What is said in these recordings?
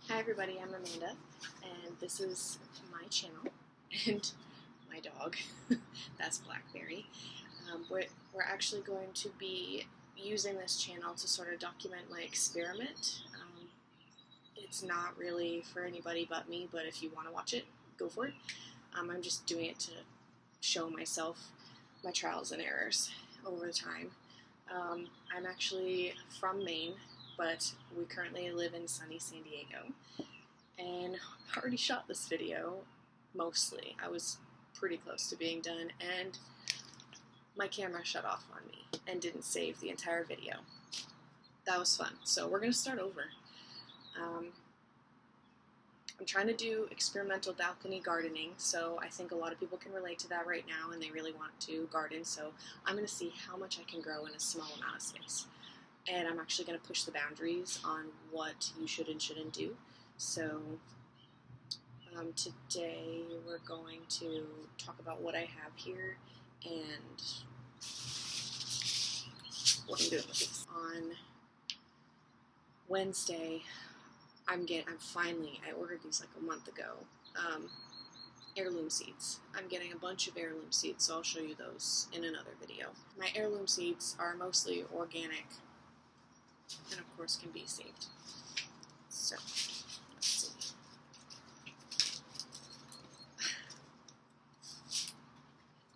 Hi everybody, I'm Amanda, and this is my channel, and my dog, that's Blackberry. We're actually going to be using this channel to sort of document my experiment. It's not really for anybody but me, but if you want to watch it, go for it. I'm just doing it to show myself my trials and errors over time. I'm actually from Maine, but we currently live in sunny San Diego, and I already shot this video, mostly. I was pretty close to being done, and my camera shut off on me and didn't save the entire video. That was fun, so we're going to start over. I'm trying to do experimental balcony gardening, so I think a lot of people can relate to that right now, and they really want to garden, so I'm going to see how much I can grow in a small amount of space. And I'm actually going to push the boundaries on what you should and shouldn't do. So today we're going to talk about what I have here and what I'm doing with these. On Wednesday, I ordered these like a month ago, heirloom seeds. I'm getting a bunch of heirloom seeds, so I'll show you those in another video. My heirloom seeds are mostly organic and of course can be saved. So, let's see.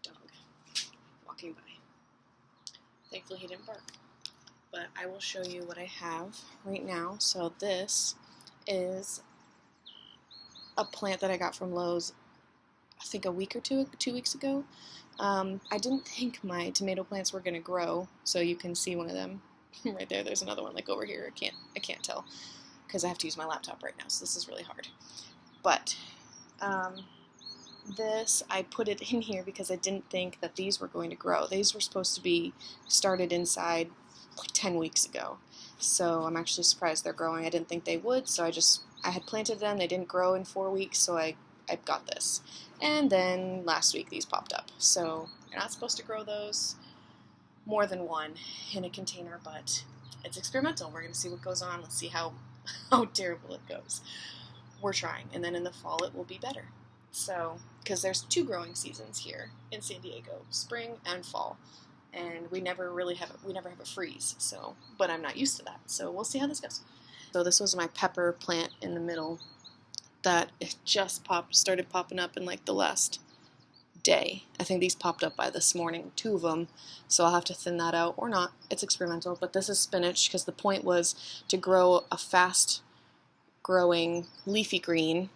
Dog walking by. Thankfully he didn't bark. But I will show you what I have right now. So this is a plant that I got from Lowe's, I think a week or two weeks ago. I didn't think my tomato plants were going to grow, so you can see one of them right there. There's another one like over here. I can't tell because I have to use my laptop right now, so this is really hard. But this, I put it in here because I didn't think that these were going to grow. These were supposed to be started inside like 10 weeks ago. So I'm actually surprised they're growing. I didn't think they would, so I had planted them. They didn't grow in 4 weeks, so I got this. And then last week these popped up. So you're not supposed to grow those more than one in a container, but it's experimental. We're going to see what goes on. Let's see how terrible it goes. We're trying, and then in the fall it will be better. So, because there's 2 growing seasons here in San Diego, spring and fall. And we never have a freeze, so, but I'm not used to that, so we'll see how this goes. So this was my pepper plant in the middle that it just started popping up in like the last day. I think these popped up by this morning, 2 of them, so I'll have to thin that out or not. It's experimental, but this is spinach because the point was to grow a fast growing leafy green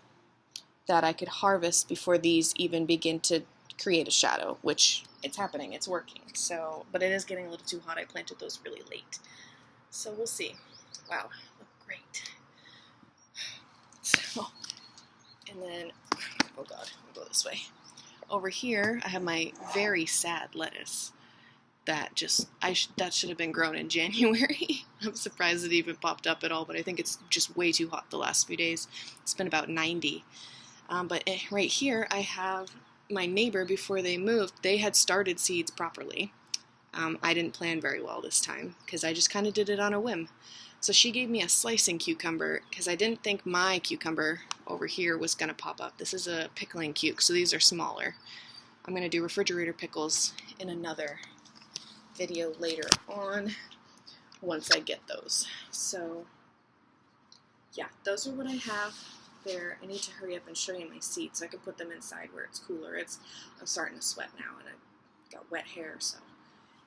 that I could harvest before these even begin to create a shadow, which it's happening, it's working. So, but it is getting a little too hot. I planted those really late. So we'll see. Wow, look great. So, and then, oh God, I'll go this way. Over here, I have my very sad lettuce that that should have been grown in January. I'm surprised it even popped up at all, but I think it's just way too hot the last few days. It's been about 90. But right here, I have my neighbor, before they moved, they had started seeds properly. I didn't plan very well this time because I just kind of did it on a whim. So she gave me a slicing cucumber because I didn't think my cucumber over here was going to pop up. This is a pickling cuke, so these are smaller. I'm going to do refrigerator pickles in another video later on once I get those. So yeah, those are what I have there. I need to hurry up and show you my seeds so I can put them inside where it's cooler. I'm starting to sweat now and I've got wet hair, so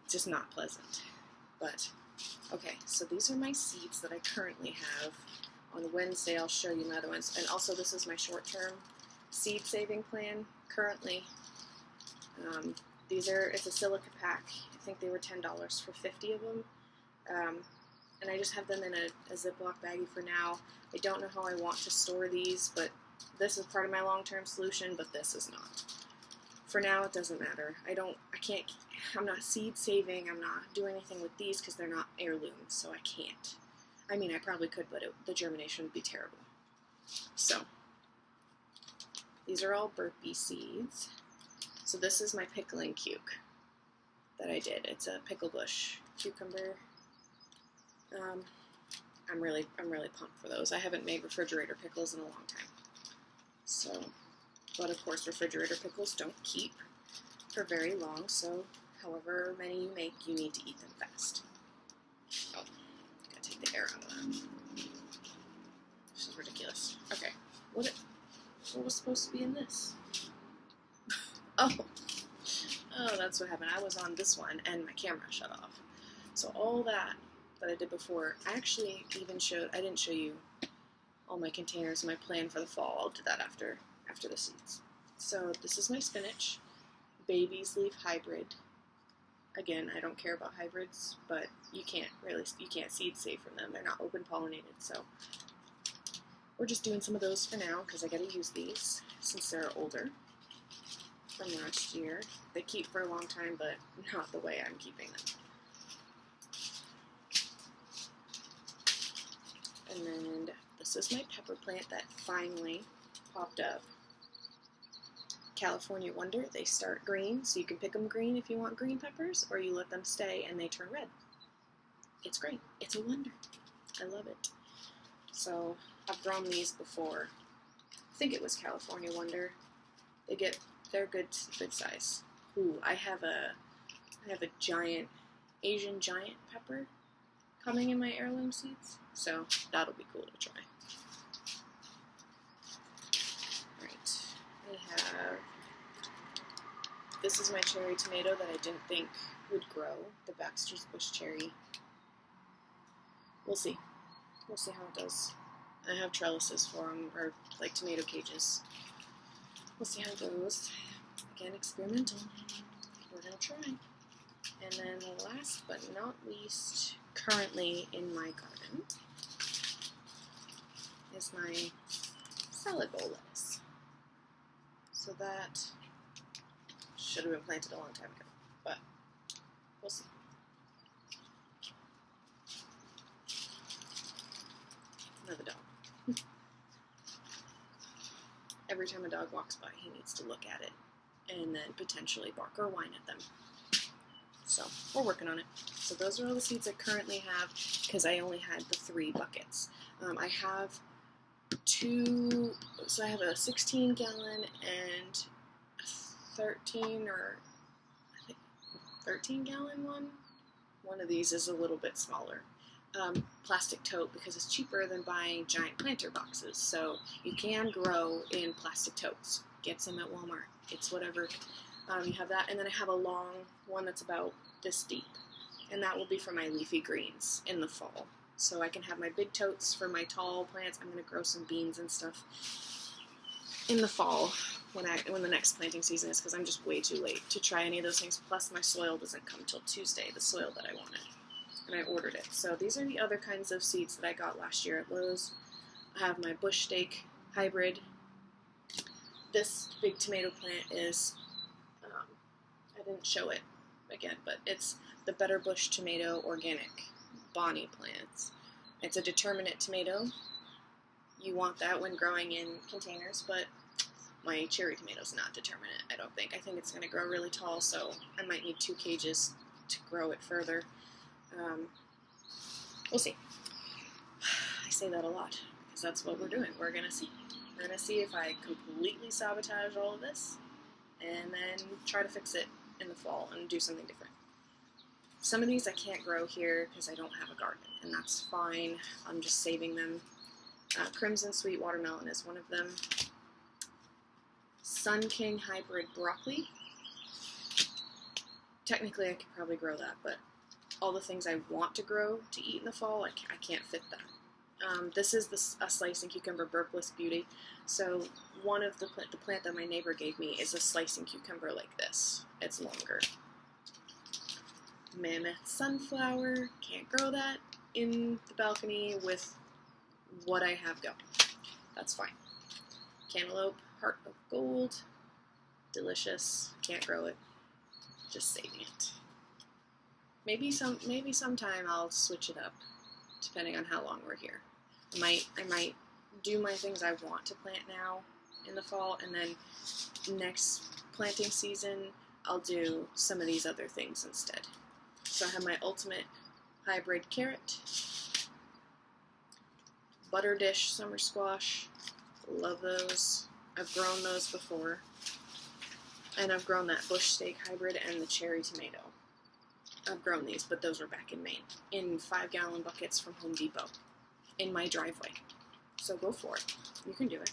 it's just not pleasant. But okay, so these are my seeds that I currently have. On Wednesday I'll show you my other ones, and also this is my short-term seed saving plan currently. It's a silica pack. I think they were $10 for 50 of them. And I just have them in a Ziploc baggie for now. I don't know how I want to store these, but this is part of my long-term solution, but this is not. For now, it doesn't matter. I'm not seed saving, I'm not doing anything with these because they're not heirlooms, so I can't. I mean, I probably could, but the germination would be terrible. So, these are all burpee seeds. So this is my pickling cuke that I did. It's a pickle bush cucumber. I'm really pumped for those. I haven't made refrigerator pickles in a long time. So, but of course refrigerator pickles don't keep for very long, so however many you make, you need to eat them fast. Oh, gotta take the air out of that. This is ridiculous. Okay, what was supposed to be in this? Oh, that's what happened. I was on this one and my camera shut off. So all that I did before, I actually even I didn't show you all my containers, my plan for the fall. I'll do that after the seeds. So this is my spinach, baby's leaf hybrid. Again, I don't care about hybrids, but you can't seed save from them. They're not open pollinated, so we're just doing some of those for now because I gotta use these since they're older from last year. They keep for a long time, but not the way I'm keeping them. And then this is my pepper plant that finally popped up. California Wonder. They start green, so you can pick them green if you want green peppers, or you let them stay and they turn red. It's great. It's a wonder. I love it. So I've grown these before. I think it was California Wonder. They're good size. Ooh, I have a giant Asian giant pepper coming in my heirloom seeds, so that'll be cool to try. Right, this is my cherry tomato that I didn't think would grow, the Baxter's Bush cherry. We'll see how it does. I have trellises for them, or like tomato cages. We'll see how it goes. Again, experimental. We're gonna try. And then the last but not least, currently in my garden, is my salad bowl lettuce. So that should have been planted a long time ago, but we'll see. Another dog. Every time a dog walks by, he needs to look at it and then potentially bark or whine at them. So we're working on it. So those are all the seeds I currently have because I only had the 3 buckets. I have 2, so I have a 16 gallon and a 13 or I think 13 gallon one. One of these is a little bit smaller. Plastic tote because it's cheaper than buying giant planter boxes. So you can grow in plastic totes. Get some at Walmart. It's whatever. You have that, and then I have a long one that's about this deep, and that will be for my leafy greens in the fall. So I can have my big totes for my tall plants. I'm going to grow some beans and stuff in the fall when the next planting season is, because I'm just way too late to try any of those things. Plus my soil doesn't come till Tuesday, the soil that I wanted, and I ordered it. So these are the other kinds of seeds that I got last year at Lowe's. I have my bush steak hybrid. This big tomato plant is, I didn't show it again, but it's the Better Bush Tomato Organic Bonnie plants. It's a determinate tomato. You want that when growing in containers, but my cherry tomato's not determinate, I don't think. I think it's going to grow really tall, so I might need 2 cages to grow it further. We'll see. I say that a lot, because that's what we're doing. We're going to see. We're going to see if I completely sabotage all of this, and then try to fix it in the fall and do something different. Some of these I can't grow here because I don't have a garden, and that's fine. I'm just saving them. Crimson Sweet Watermelon is one of them. Sun King Hybrid Broccoli. Technically I could probably grow that, but all the things I want to grow to eat in the fall, I can't fit that. This is a slicing cucumber, Burpless Beauty. So one of the plant that my neighbor gave me is a slicing cucumber like this. It's longer. Mammoth Sunflower, can't grow that in the balcony with what I have going. That's fine. Cantaloupe, Heart of Gold, delicious, can't grow it, just saving it. Maybe sometime I'll switch it up, depending on how long we're here. I might do my things I want to plant now in the fall, and then next planting season I'll do some of these other things instead. So I have my Ultimate Hybrid Carrot, Butter Dish Summer Squash. Love those. I've grown those before. And I've grown that Bush Steak Hybrid and the Cherry Tomato. I've grown these, but those are back in Maine. In 5-gallon buckets from Home Depot. In my driveway. So go for it. You can do it.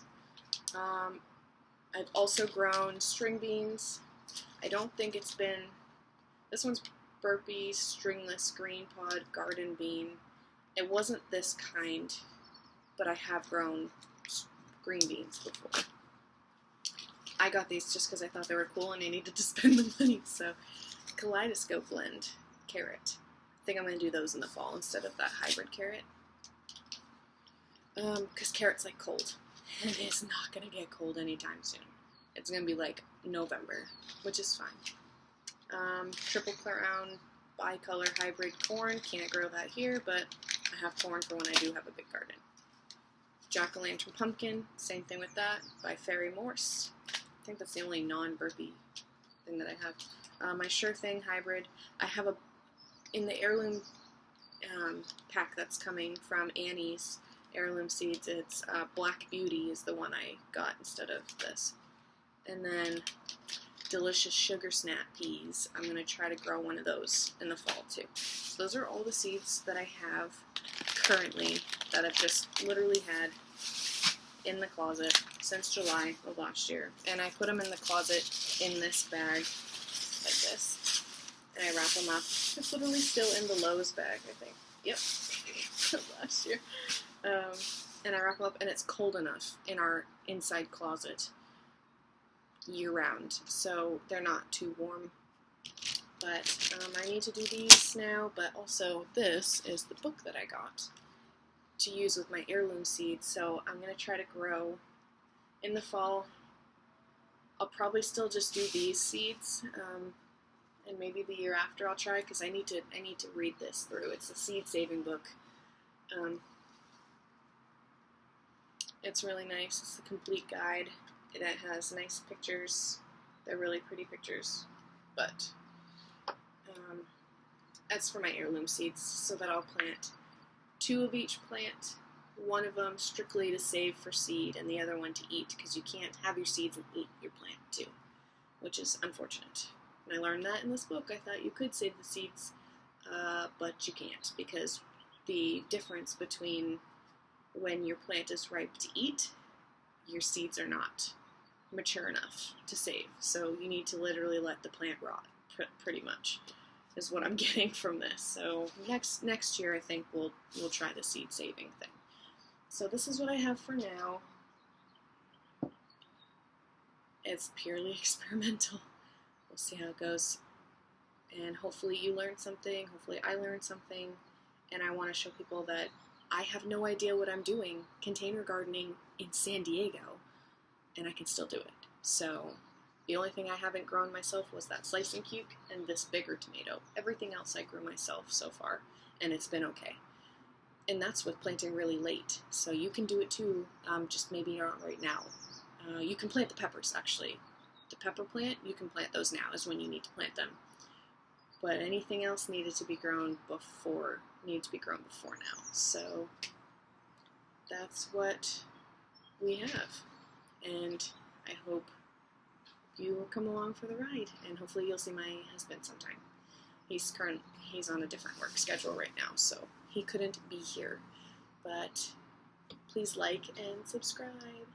I've also grown string beans. I don't think it's been... This one's Burpee Stringless Green Pod Garden Bean. It wasn't this kind, but I have grown green beans before. I got these just because I thought they were cool and I needed to spend the money. So, Kaleidoscope Blend carrot. I think I'm going to do those in the fall instead of that hybrid carrot. Because carrots like cold. And it is not going to get cold anytime soon. It's going to be like November, which is fine. Triple Crown Bicolor Hybrid Corn. Can't grow that here, but I have corn for when I do have a big garden. Jack-o'-lantern Pumpkin. Same thing with that by Fairy Morse. I think that's the only non-burpee thing that I have. My Sure Thing Hybrid. I have in the heirloom pack that's coming from Annie's Heirloom Seeds, it's Black Beauty is the one I got instead of this. And then Delicious Sugar Snap Peas. I'm going to try to grow one of those in the fall too. So those are all the seeds that I have currently that I've just literally had in the closet since July of last year. And I put them in the closet in this bag like this. And I wrap them up. It's literally still in the Lowe's bag, I think. Yep. Last year. And I wrap them up, and it's cold enough in our inside closet year-round, so they're not too warm. But I need to do these now, but also this is the book that I got to use with my heirloom seeds, so I'm going to try to grow in the fall. I'll probably still just do these seeds, and maybe the year after I'll try, because I need to read this through. It's a seed-saving book. It's really nice. It's the complete guide. It has nice pictures. They're really pretty pictures. But that's for my heirloom seeds, so that I'll plant 2 of each plant. One of them strictly to save for seed, and the other one to eat, because you can't have your seeds and eat your plant too, which is unfortunate. And I learned that in this book. I thought you could save the seeds, but you can't, because the difference between when your plant is ripe to eat, your seeds are not mature enough to save. So you need to literally let the plant rot, pretty much, is what I'm getting from this. So next year I think we'll try the seed saving thing. So this is what I have for now. It's purely experimental. We'll see how it goes. And hopefully you learned something, hopefully I learned something, and I want to show people that I have no idea what I'm doing container gardening in San Diego, and I can still do it. So the only thing I haven't grown myself was that slicing cuke and this bigger tomato. Everything else I grew myself so far, and it's been okay. And that's with planting really late. So you can do it too, just maybe not right now. You can plant the peppers, actually. The pepper plant, you can plant those now, is when you need to plant them. But anything else needed to be grown before now. So that's what we have. And I hope you will come along for the ride, and hopefully you'll see my husband sometime. He's on a different work schedule right now, so he couldn't be here. But please like and subscribe.